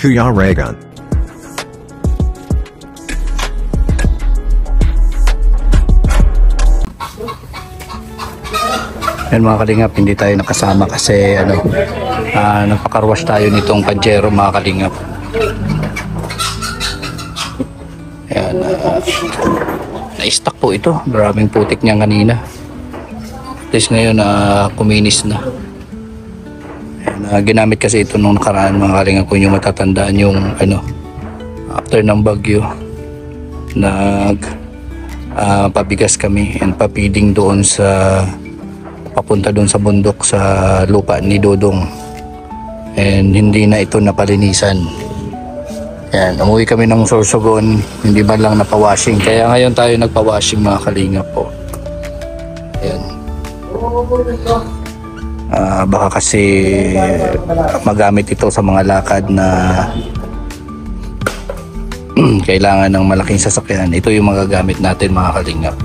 Kuya Regan. Yan mga kalingap, hindi tayo nakasama kasi nagpakarwash tayo nitong Pajero mga kalingap. Yan, na-stuck po ito. Maraming putik niya kanina. At least ngayon kuminis na. Yan, ginamit kasi ito nung nakaraan mga kalingap, kung yung matatandaan yung after ng bagyo pabigas kami and papiding doon sa papunta doon sa bundok sa lupa ni Dodong, and hindi na ito napalinisan. Yan, umuwi kami ng Sorsogon, hindi man lang napawashing, kaya ngayon tayo nagpawashing mga kalingap po. Ayan. Baka kasi magamit ito sa mga lakad na kailangan ng malaking sasakyan. Ito yung magagamit natin mga kalingap.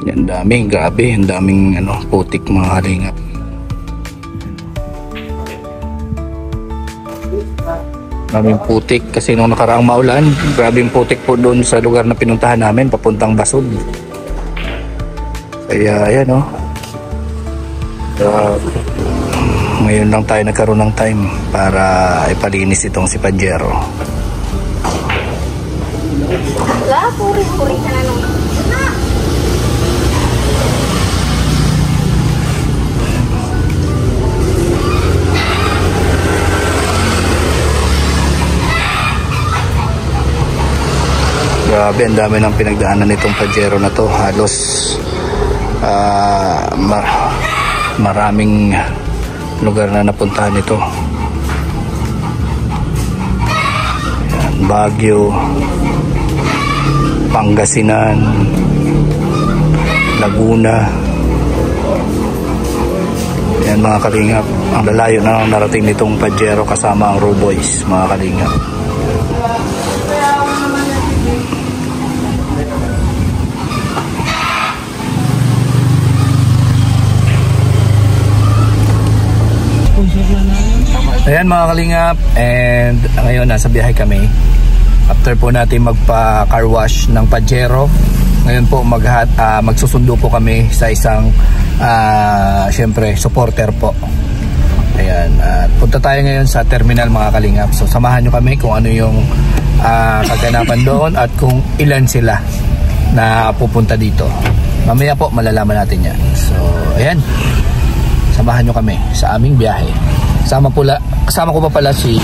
Yan, daming, grabe, ang daming putik mga kalingap. Daming putik kasi nung nakaraang maulan, grabing putik po doon sa lugar na pinuntahan namin papuntang Basud. Kaya ayan ngayon lang tayo nagkaroon ng time para ipalinis itong si Pajero. Wala, puri-puri ka na nung. Grabe, ang dami ng pinagdaanan nitong Pajero na to. Halos maraming lugar na napuntahan nito. Yan, Baguio, Pangasinan, Laguna. Yan mga kalingap, ang lalayo na narating nitong Pajero kasama ang Roboys mga kalingap. Ayan mga kalingap, and ngayon nasa biyahe kami. After po natin magpa-car wash ng Pajero, ngayon po magsusundo po kami sa isang syempre supporter po. Ayan, punta tayo ngayon sa terminal mga kalingap. So samahan nyo kami kung ano yung kaganapan doon at kung ilan sila na pupunta dito. Mamaya po malalaman natin yan. So ayan, samahan nyo kami sa aming biyahe. Kasama ko pa pala si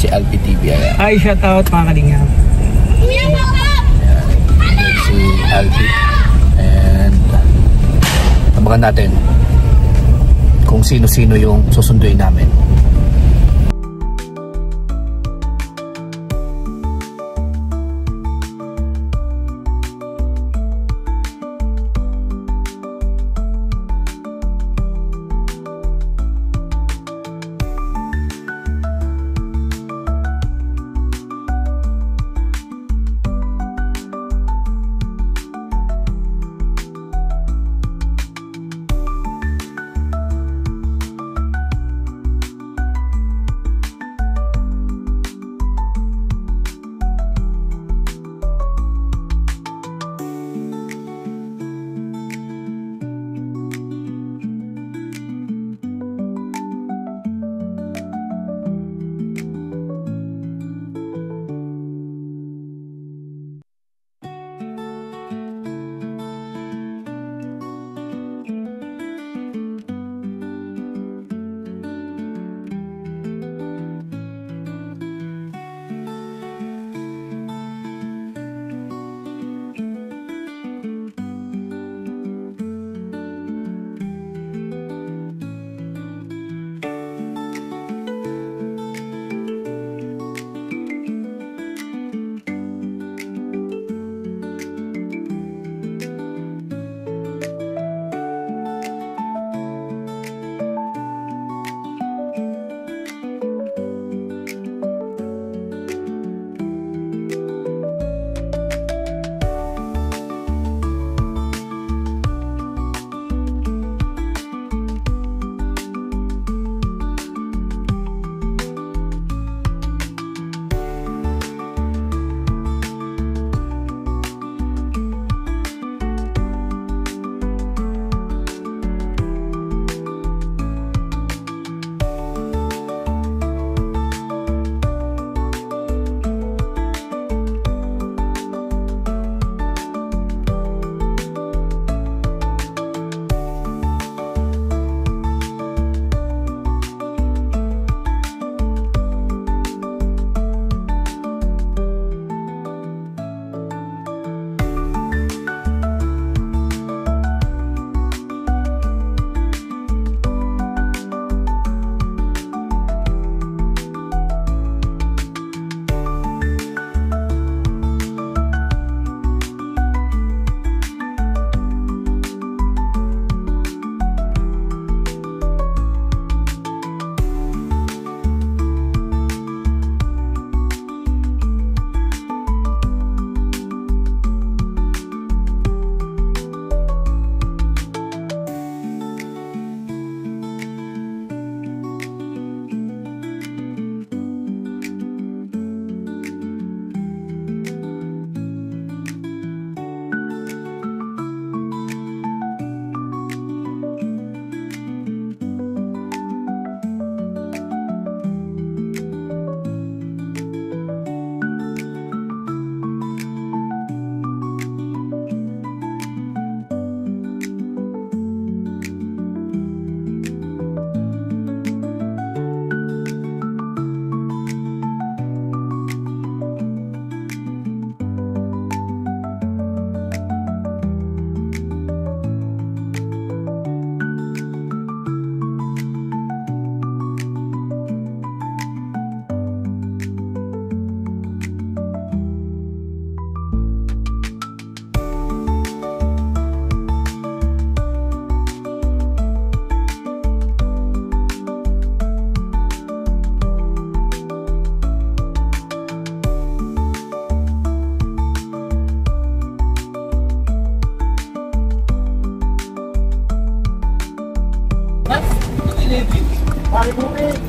Alpi TV. Ayan. Hi, shout out mga kalingap. Si Alpi. And tabakan natin kung sino-sino yung susunduin namin.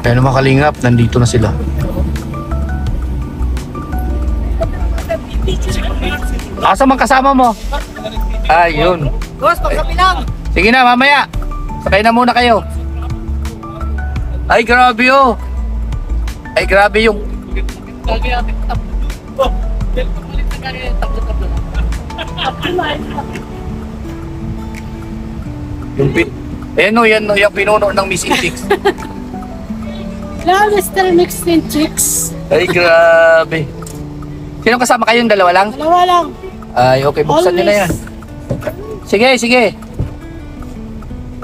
Kaya mga kalingap, nandito na sila. Asa man kasama mo? Ayun. Boss, pagkapi lang. Sige na, mamaya. Sakay na muna kayo. Ay, grabe oh. Ay, grabe yung... Yung pin... Ayan o, yan o, yung pinuno ng Miss Chicks. Hello, Mr. Mixed Chicks. Ay, grabe. Sino kasama kayong dalawa lang? Dalawa lang. Ay, okay, buksan nyo na yan. Sige, sige.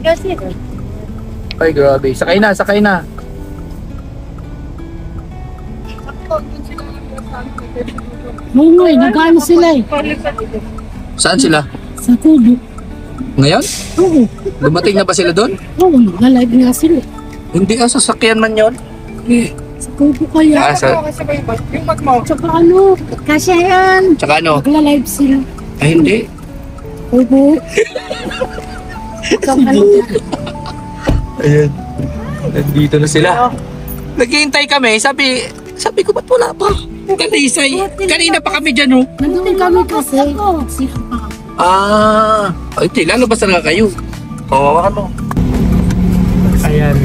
Kasi, Ay, grabe. Sakay na, sakay na. Mungoy, nag-ano sila eh. Saan sila? Sa tubo. Ngayon? Oo, Dumating na ba sila doon? oo, nag-live nga sila. Hindi, sasakyan man yon. Sa tubo kaya. Yung bag mo. Tsaka ano, kasi yan. Tsaka ano? Magla-live sila. Ay, hindi. Tubo. Tsaka ano. Ayan. Nandito na sila. Naghihintay kami. Sabi ko, ba't wala pa? Kalisay. Kanina pa kami dyan, oh. Nandun kami kasi. Sila pa. Ay, di, lalabas na nga kayo. Kawawakan mo. Ayan.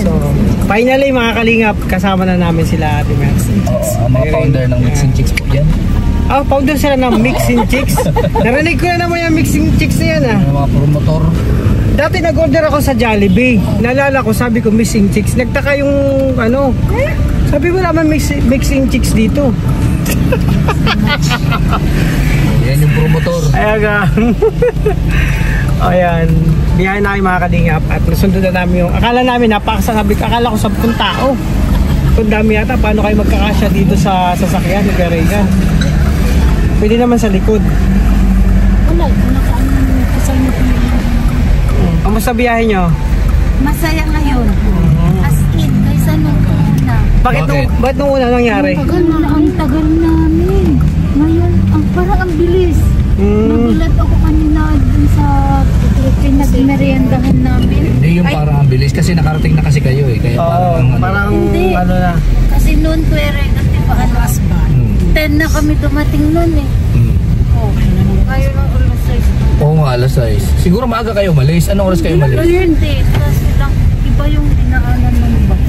So, finally mga kalingap, kasama na namin sila Ate Mel. Mga founder ng Mixing Chicks po yan. Founder sila ng Mixing Chicks. Narinig ko na naman yung Mixing Chicks na yan Mga promotor. Dati nag-order ako sa Jollibee. Naalala ko, sabi ko Mixing Chicks. Nagtaka yung ano. Sabi mo naman Mixing Chicks dito. Yan yung promotor. Ayan. Ayan. Biyahe namin mga kalingap at nasundo na namin yung akala namin napakasabi. Akala ko 10 tao. Kung dami yata, paano kayo magkakasya dito sa sasakyan ni Perega? Pwede naman sa likod. Wala, kasama ko. Kamusta biyahe nyo? Masaya ngayon. As in, kaysa nung una. Bakit nung una nangyari? Ang tagal namin. Ngayon, parang ang bilis. Nagulat ako kanina dun sa pinag-meriendahan namin. Hindi yung parang ang bilis kasi nakarating na kasi kayo eh. Kaya parang Hindi. ano na. Kasi noon, Tuwere, kasi pa ano, 10 na kami dumating noon eh. Oh, kayo ng alas 6. Oo nga, alas 6. Siguro maaga kayo malis. Anong oras kayo malis? Hindi, kasi lang, iba yung dinaanan ng bus.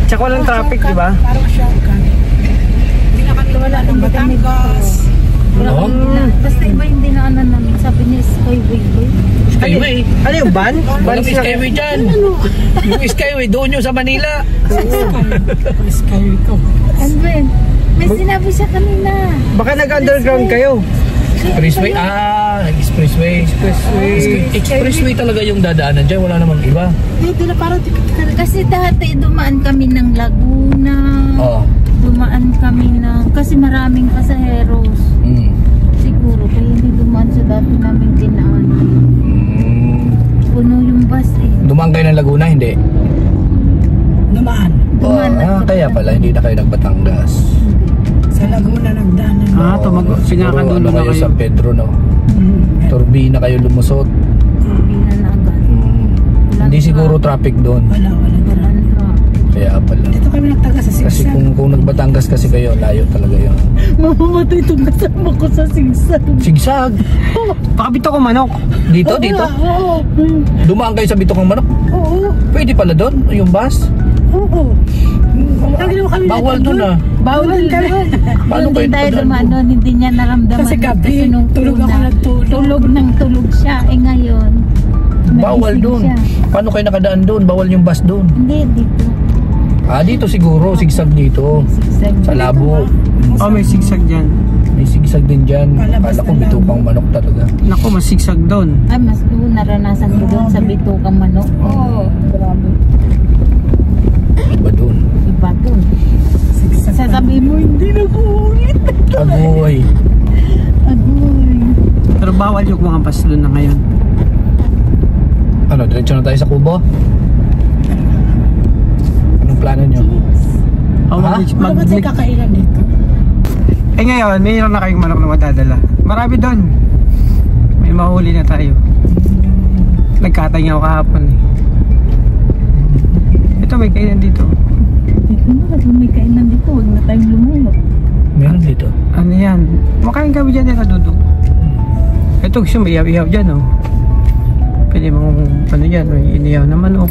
Tsaka walang traffic, di ba? Parang shotgun. Wala ng Batangas. Oo. Basta iba yung dinaanan namin. Sabi niya, Skyway ba yun? Skyway. Ano yung van? Walang Skyway dyan. Yung Skyway, doon yung sa Manila. Skyway ko. Ano ba yun? May sinabi siya kanina. Baka nag-underground kayo. Expressway. Expressway. Expressway talaga yung dadaanan dyan. Wala namang iba. Kasi dati dumaan kami ng Laguna. Oo. Dumaan kami ng... Kasi maraming pasaheros. Siguro. Kaya hindi dumaan sa dati namin dinaanan. Puno yung bus eh. Dumaan kayo ng Laguna, hindi? Dumaan Kaya pala, hindi na kayo nagbatangas. sa Laguna nagdaanan. Pinakadulo na kayo kayo. San Pedro, no? Turbina kayo lumusot. Turbina na agad. Hindi siguro traffic doon. Wala Kaya pala. Dito kami nagtaga sa Kasi kung nagbatangas kasi kayo, layo talaga yun. mamamatay itong kasama ko sa sigsag. Sigsag! Baka bito ko manok. Dito? Oo. Dumaan kayo sa Bitokang Manok? Oo. Pwede pala doon, yung bus? Oo. Bawal doon ah. Bawal kami. Paano Hindi kayo tayo padaan dumaan doon, hindi niya naramdaman. Kasi gabi, tulog ako nagtulog. Tulog ng tulog siya. Ngayon, Bawal nagising doon. siya. Paano kayo nakadaan doon? Bawal yung bus doon. Hindi, dito. Dito siguro, sigsag dito. Sigsag. Sa labo. May sigsag dyan. May sigsag din dyan. Kala ko Bitokang Manok talaga. Naku, mas sigsag doon. Ay, mas doon, naranasan ko doon sa Bitokang Manok. Oo. Grabe. Iba doon. Iba doon. Sasabihin mo, hindi na uulit. Agoy. Agoy. Pero bawal yung mga bus doon na ngayon. Ano, diretso na tayo sa Kubo? Anong plano nyo? kakailan dito? Ngayon, mayroon na kayong manok na madadala. Marami doon. May mahuli na tayo. Nagkatayin ako kahapon eh. Ito may kainan dito. Dito na, kung may kainan dito, huwag na tayong lumayo. Meron dito. Ano yan? Makain kami dyan yung kadudok. Ito gusto may ihaw-ihaw dyan oh. Pwede mong ano yan, may inihaw na manok.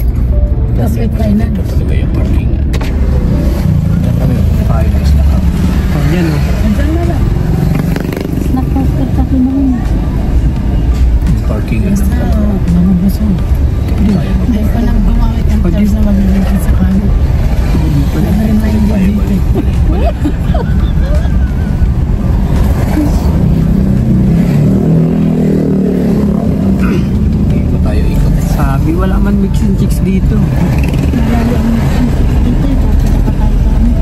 Tapos may kainan. Ito talaga yung parking. Yan kami, 5 days na kami. Oh, yan oh. Andiyan na lang. Snack poster sa akin naman. Parking. Hindi pa lang gumamit ang charge na mabibigyan sa kanin. Wala na rin tayo dito. Ikot tayo, ikot. Sabi wala man mix and chicks dito. Malayo ang dito. Pupunta pa tayo sa amin.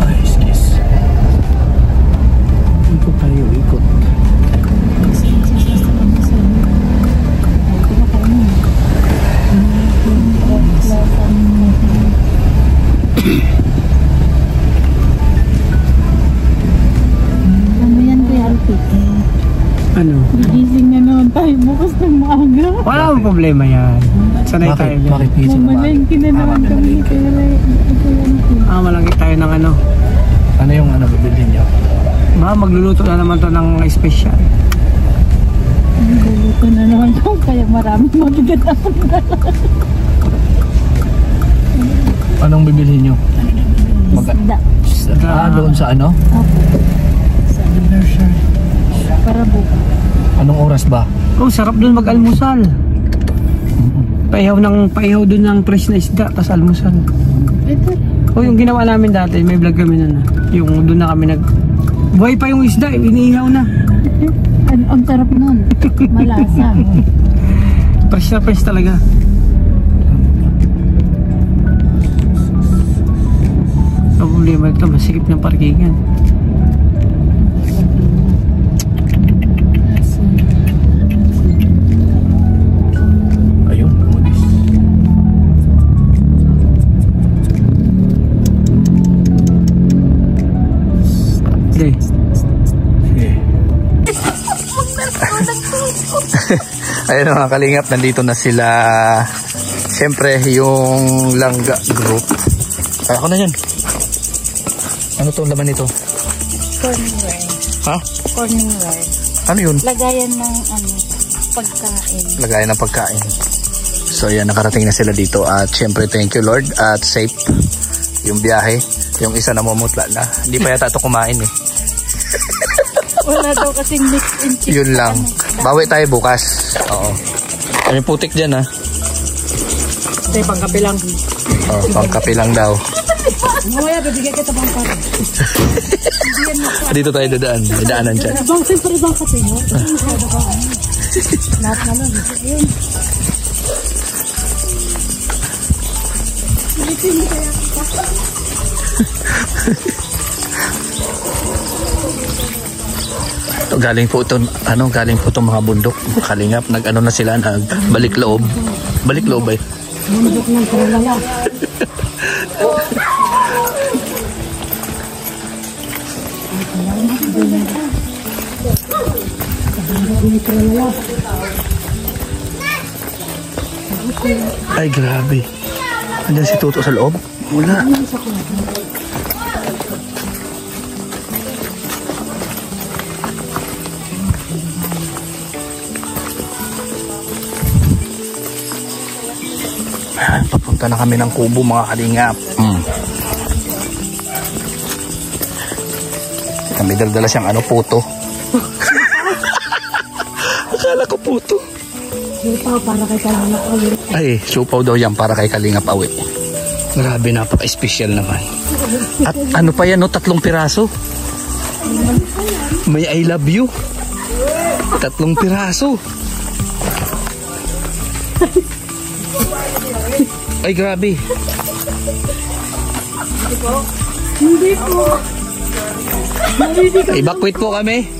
Ay, excuse. Ikot tayo, ikot. Kasi sasasama na sa amin. Ay, kumakain mo. Ano yan kay Alpit? Ano? Gigising na naman tayo bukas ng maaga. Wala akong problema yan. Sanay tayo dyan. Bakit gising ba? Mamalengke na naman kami ni Kaya. Malangkit tayo ng ano. Ano yung ano bibilhin niyo? Magluluto na naman to ng special. Luluto na naman ito, kaya maraming mabigat ako na. Anong bibilhin niyo? Isda. Doon sa ano? Ako. Sa anniversary. Para bukas. Anong oras ba? Oh, sarap dun mag-almusal. Paihaw dun ng fresh na isda, tas almusal. Ito. Oh, yung ginawa namin dati, may vlog kami nun. Yung dun na kami buhay pa yung isda, iniihaw na. Ang sarap nun. Malasa. Fresh na fresh talaga. Ang problema ito, masikip ng parkingan. Ayun, modis. Okay. Ayun mga kalingap, nandito na sila. Siyempre, yung Langga Group. Ay, ako na yan. Ano to laman nito? Cornware. Ha? Cornware. Ano yun? Lagayan ng pagkain. Lagayan ng pagkain. So yan, nakarating na sila dito. At siyempre, thank you Lord. At safe yung biyahe. Yung isa namumutla na. Hindi pa yata ito kumain eh. Wala daw kasing mix and chip. Yun lang. Bawi tayo bukas. Oo. May putik dyan ha. Ito, pangkape lang. Oh, pangkape lang daw. Mamaya, bibigyan kita bang para. Dito tayo dadaan. May daanan dyan. Bang, siyempre bang kape mo? Lahat na lang. Yun. Galing po ito, galing po itong mga bundok. Kalingap, nag-ano na sila, nagbalik loob. Balik loob eh. Bundok ng Tralala. Ay, grabe. Andiyan si Toto sa loob? Wala. Ayan, papunta na kami ng Kubo mga kalingap. Kami dala siyang puto. Akala ko puto. Lupa para kay Kalingap Awi. Ay, supaw daw yan para kay Kalingap Awi. Grabe, napaka-espesyal naman. At ano pa yan, 3 piraso. May I love you. 3 piraso. Ay, grabe. Hindi po. Evacuate po kami.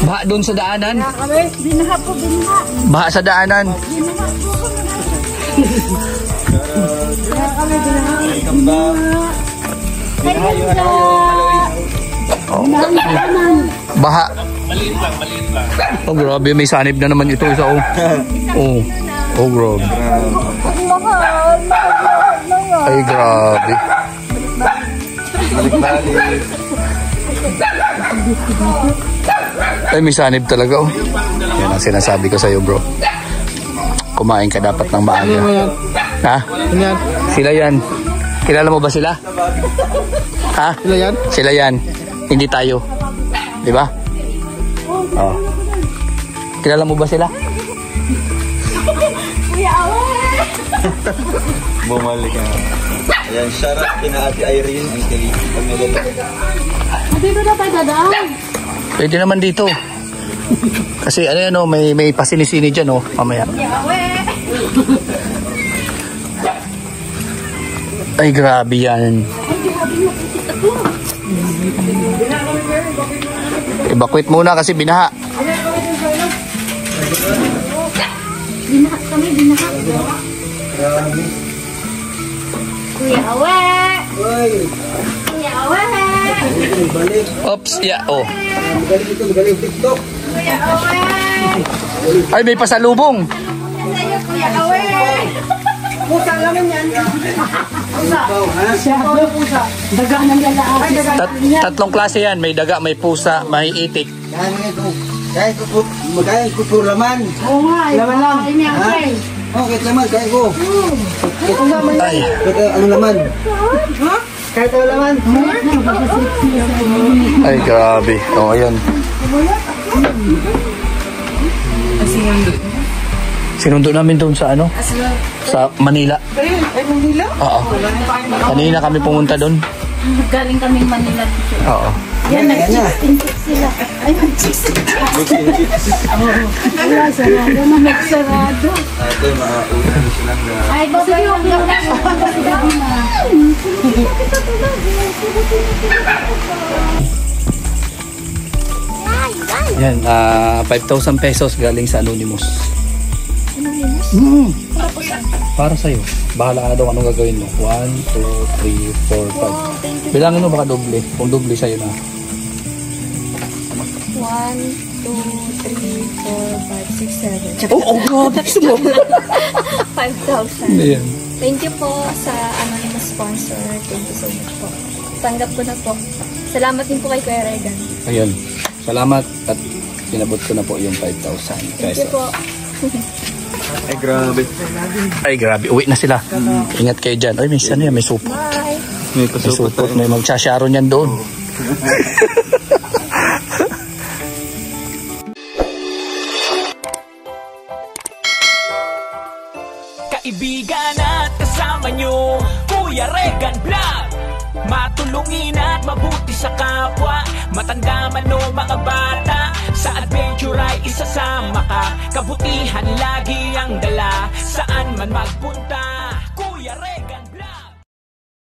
Baha doon sa daanan. Binaha po, binaha. Baha sa daanan. Binaha po. Binaha kami, binaha. Binaha. Oh. Baha. Maliit lang. Oh, grabe. May sanib na naman ito. Isa, oh. Oh, grabe. Ay, grabe. Balik-balik. Ay, may sanib talaga, oh. Yan ang sinasabi ko sa'yo, bro. Kumain ka dapat ng maaga. Ha? Yan. Sila yan. Kilala mo ba sila? Ha? Sila yan? Sila yan. Hindi tayo. Di ba? Oh. Kilala mo ba sila? Bumalik ka. Ayan, shout out kina Ate Irene and kay Pamela. Dito na tayo dadaan. Pwede naman dito. Kasi ano yan, oh, may pasinisini dyan, oh, mamaya. Ay, grabe yan. Evacuate muna kasi binaha. Binaha kami, binaha. Kuya Awe! Kuya Awe! Oops, yeah, oh. Magaling TikTok. Kuya Awe! Ay, may pasalubong. Sa'yo, Kuya Awe! Pusa naman yan. Siya, pusa. Daga ng lalaki. Tatlong klase yan. May daga, may pusa, may itik. Kaya ko po laman. Oo nga, Laman lang. Ini ang friend. Oh, kahit laman, kaya ko. Ay, Ano laman? Kahit wala naman. ay, grabe. Oh, ayan. Sinundo namin doon sa ano? Sa Manila. Ay, Manila? Oo. Kanina kami pumunta doon. Galing kaming Manila. Oo. Yan, nag-chicks sila. Ay, nag-chicks. Wala, sarado na nagsarado. Ate, mauulan silang na. Ay, babay lang lang. Yan, 5,000 pesos galing sa Anonymous. Anonymous? Para sa'yo. Bahala ka na daw anong gagawin mo. 1, 2, 3, 4, 5. Wow, thank you. Bilangin mo baka doble. Kung doble sa'yo na. 1, 2, 3, 4, 5, 6, 7. Oh, grabe. 5,000. Ayan. Thank you po sa anonymous sponsor. Thank you so much po. Tanggap ko na po. Salamat din po kay Kuya Regan. Ayan. Salamat at pinabot ko na po yung 5,000 Thank you pesos. po. Ay, grabe. Ay, grabe. Uwi na sila. Ingat kayo dyan. Ay, may ano yan, may supot. Bye. May May supot. May magsasharon yan doon. Kaibigan at kasama nyo, Kuya Regan Vlog. Matulungin at mabuti sa kapwa, matanda man o mga bata. Sa adventure ay isasama ka, kabutihan lagi ang dala. Saan man magpunta, Kuya Regan.